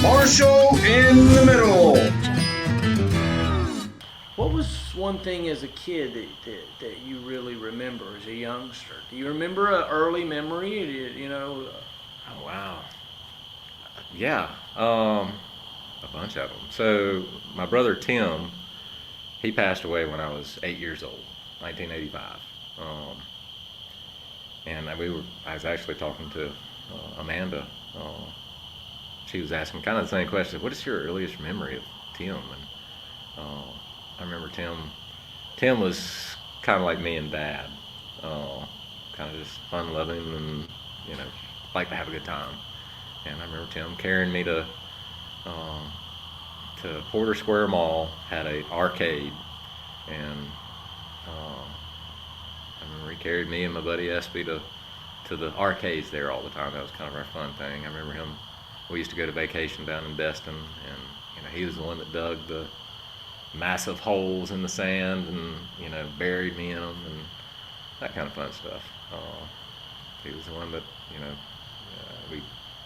Marshall in the middle. What was one thing as a kid that you really remember as a youngster? Do you remember an early memory? Oh wow. Yeah. A bunch of them. So my brother Tim, he passed away when I was 8 years old, 1985. Um, and I was actually talking to Amanda. She was asking kind of the same question. What is your earliest memory of Tim? And I remember Tim was kind of like me and Dad, kind of just fun loving and like to have a good time. And I remember Tim carrying me um, to Porter Square Mall, had a arcade, and I remember he carried me and my buddy Espy to the arcades there all the time. That was kind of our fun thing. I remember him. We used to go to vacation down in Destin, and he was the one that dug the massive holes in the sand and buried me in them and that kind of fun stuff. He was the one that we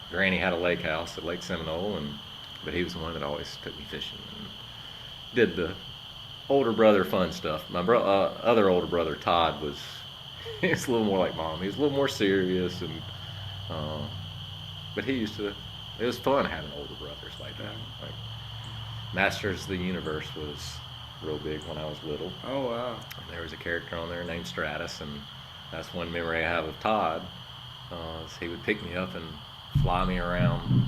Granny had a lake house at Lake Seminole, but he was the one that always took me fishing and did the older brother fun stuff. My other older brother Todd was he's a little more like Mom. He was a little more serious uh, but he used to. It was fun having older brothers like that. Like Masters of the Universe was real big when I was little. Oh wow! And there was a character on there named Stratus, and that's one memory I have of Todd. Is he would pick me up and fly me around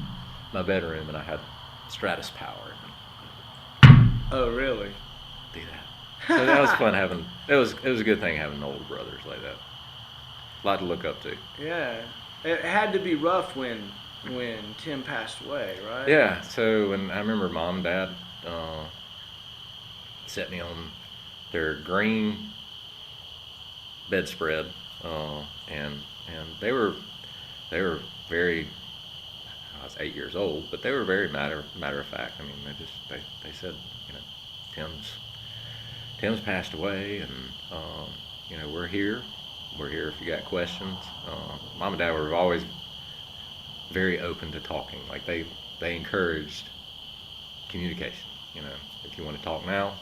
my bedroom, and I had Stratus power. Oh really? Do that. So that was fun having. It was a good thing having older brothers like that. A lot to look up to. Yeah, it had to be rough when Tim passed away, right? Yeah. So, and I remember Mom and Dad set me on their green bedspread, and they were very. I was 8 years old, but they were very matter of fact. I mean, they said, Tim's passed away, and we're here. We're here if you got questions. Mom and Dad were always very open to talking. Like they encouraged communication. If you want to talk now,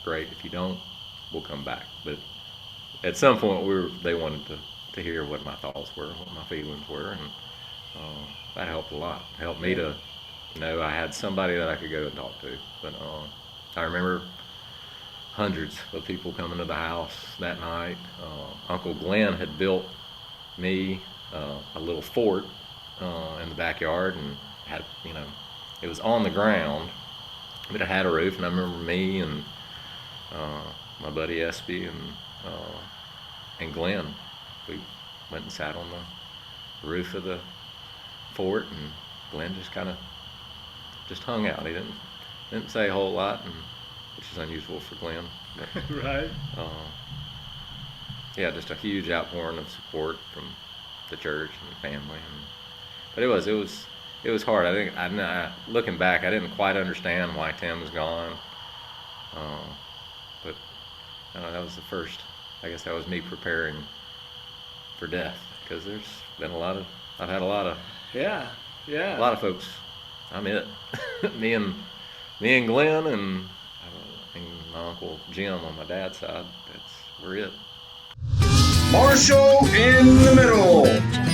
great. If you don't, we'll come back. But at some point, they wanted to hear what my thoughts were, what my feelings were, and that helped a lot. It helped me to know I had somebody that I could go and talk to. But I remember hundreds of people coming to the house that night. Uncle Glenn had built me a little fort in the backyard, and had it was on the ground, but it had a roof. And I remember me and my buddy Espy and Glenn, we went and sat on the roof of the fort, and Glenn just kind of just hung out. He didn't say a whole lot, which is unusual for Glenn. But, Right. yeah, just a huge outpouring of support from the church and the family. But it was hard. I think looking back, I didn't quite understand why Tim was gone. But that was the first. I guess that was me preparing for death, because there's been I've had a lot of Yeah. a lot of folks. I'm it. me and Glenn and my Uncle Jim on my dad's side. We're it. Marshall in the middle.